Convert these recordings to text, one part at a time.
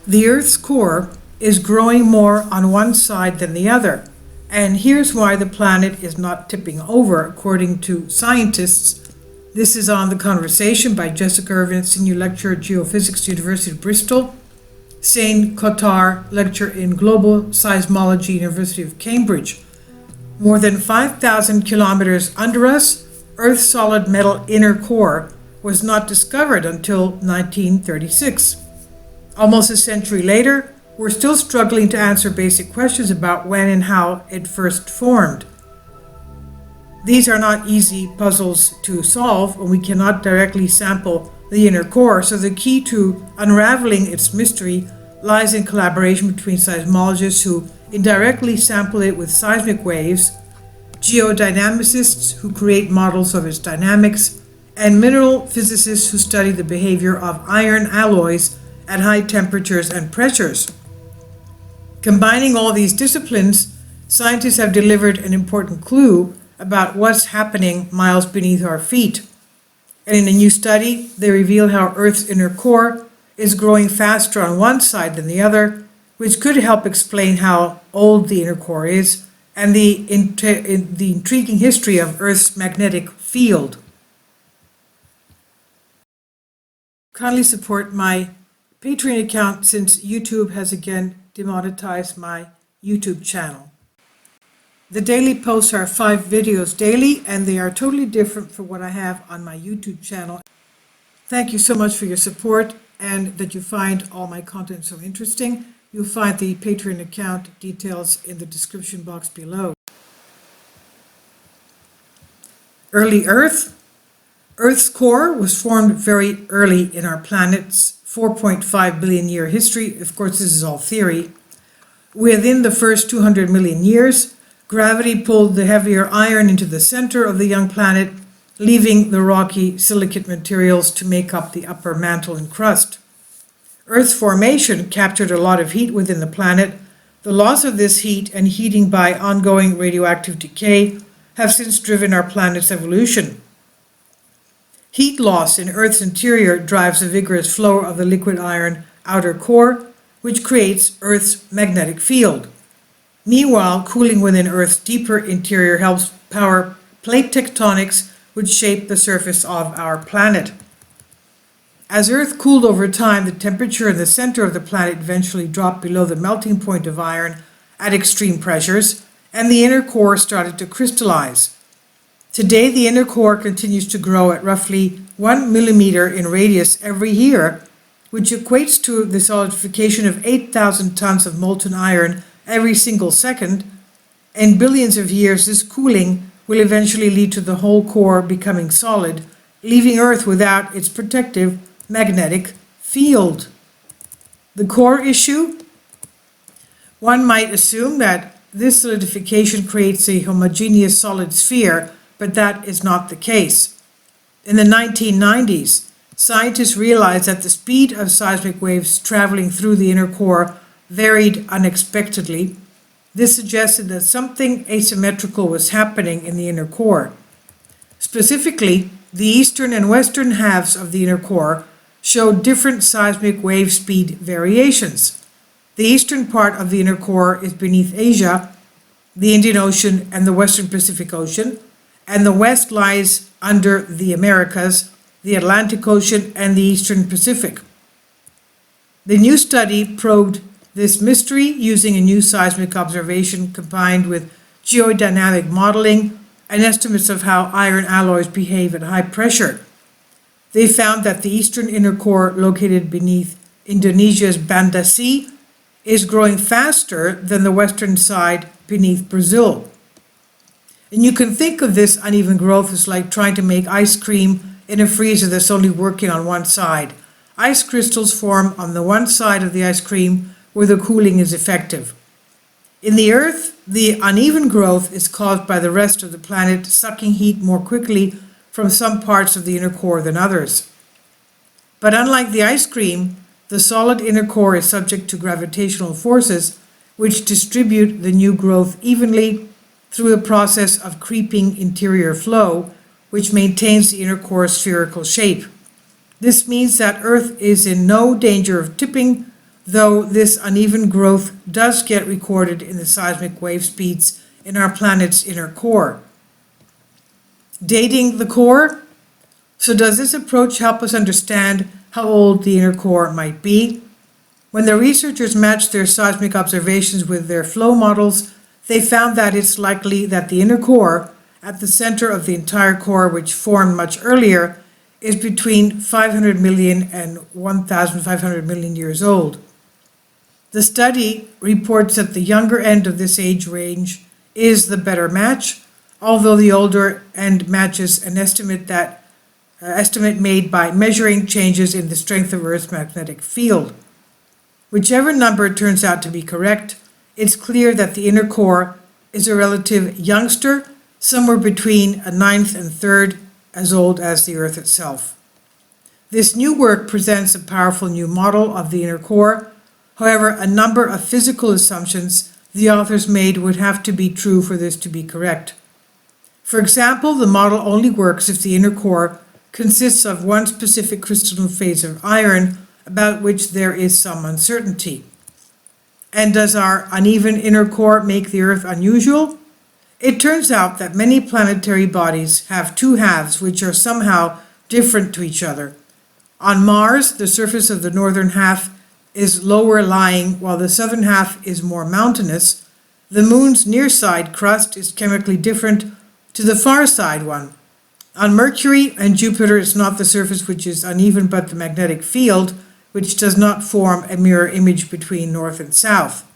The Earth's core is growing more on one side than the other, and here's why the planet is not tipping over, according to scientists. This is on The Conversation by Jessica Irvin, Senior Lecturer at Geophysics, University of Bristol, Sain Kotar, Lecturer in Global Seismology, University of Cambridge. More than 5,000 kilometers under us, Earth's solid metal inner core was not discovered until 1936. Almost a century later, we're still struggling to answer basic questions about when and how it first formed. These are not easy puzzles to solve, and we cannot directly sample the inner core, so the key to unraveling its mystery lies in collaboration between seismologists who indirectly sample it with seismic waves, geodynamicists who create models of its dynamics, and mineral physicists who study the behavior of iron alloys at high temperatures and pressures. Combining all these disciplines, scientists have delivered an important clue about what's happening miles beneath our feet. And in a new study, they reveal how Earth's inner core is growing faster on one side than the other, which could help explain how old the inner core is and the intriguing history of Earth's magnetic field. Kindly support my Patreon account since YouTube has again demonetized my YouTube channel. The daily posts are 5 videos daily, and they are totally different from what I have on my YouTube channel. Thank you so much for your support and that you find all my content so interesting. You'll find the Patreon account details in the description box below. Early Earth. Earth's core was formed very early in our planet's 4.5 billion year history. Of course, this is all theory. Within the first 200 million years, gravity pulled the heavier iron into the center of the young planet, leaving the rocky silicate materials to make up the upper mantle and crust. Earth's formation captured a lot of heat within the planet. The loss of this heat and heating by ongoing radioactive decay have since driven our planet's evolution. Heat loss in Earth's interior drives a vigorous flow of the liquid iron outer core, which creates Earth's magnetic field. Meanwhile, cooling within Earth's deeper interior helps power plate tectonics, which shape the surface of our planet. As Earth cooled over time, the temperature in the center of the planet eventually dropped below the melting point of iron at extreme pressures, and the inner core started to crystallize. Today, the inner core continues to grow at roughly 1 millimeter in radius every year, which equates to the solidification of 8,000 tons of molten iron every single second. In billions of years, this cooling will eventually lead to the whole core becoming solid, leaving Earth without its protective magnetic field. The core issue? One might assume that this solidification creates a homogeneous solid sphere, but that is not the case. In the 1990s, scientists realized that the speed of seismic waves traveling through the inner core varied unexpectedly. This suggested that something asymmetrical was happening in the inner core. Specifically, the eastern and western halves of the inner core showed different seismic wave speed variations. The eastern part of the inner core is beneath Asia, the Indian Ocean, and the Western Pacific Ocean, and the west lies under the Americas, the Atlantic Ocean, and the Eastern Pacific. The new study probed this mystery using a new seismic observation combined with geodynamic modeling and estimates of how iron alloys behave at high pressure. They found that the eastern inner core, located beneath Indonesia's Banda Sea, is growing faster than the western side beneath Brazil. And you can think of this uneven growth as like trying to make ice cream in a freezer that's only working on one side. Ice crystals form on the one side of the ice cream where the cooling is effective. In the Earth, the uneven growth is caused by the rest of the planet sucking heat more quickly from some parts of the inner core than others. But unlike the ice cream, the solid inner core is subject to gravitational forces which distribute the new growth evenly through the process of creeping interior flow, which maintains the inner core's spherical shape. This means that Earth is in no danger of tipping though this uneven growth does get recorded in the seismic wave speeds in our planet's inner core. Dating the core? So does this approach help us understand how old the inner core might be? When the researchers matched their seismic observations with their flow models, they found that it's likely that the inner core, at the center of the entire core which formed much earlier, is between 500 million and 1,500 million years old. The study reports that the younger end of this age range is the better match, although the older end matches an estimate made by measuring changes in the strength of Earth's magnetic field. Whichever number turns out to be correct, it's clear that the inner core is a relative youngster, somewhere between a ninth and third as old as the Earth itself. This new work presents a powerful new model of the inner core. However, a number of physical assumptions the authors made would have to be true for this to be correct. For example, the model only works if the inner core consists of one specific crystalline phase of iron about which there is some uncertainty. And does our uneven inner core make the Earth unusual? It turns out that many planetary bodies have two halves which are somehow different to each other. On Mars, the surface of the northern half is lower lying while the southern half is more mountainous. The moon's near side crust is chemically different to the far side one. On Mercury and Jupiter, it's not the surface which is uneven but the magnetic field, which does not form a mirror image between north and south.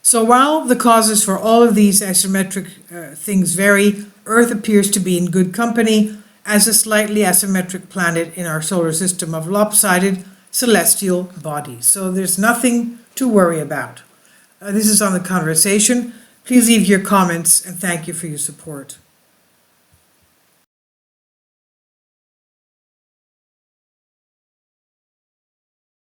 So while the causes for all of these asymmetric things vary, Earth appears to be in good company as a slightly asymmetric planet in our solar system of lopsided celestial bodies. So there's nothing to worry about. This is on the conversation. Please leave your comments and thank you for your support.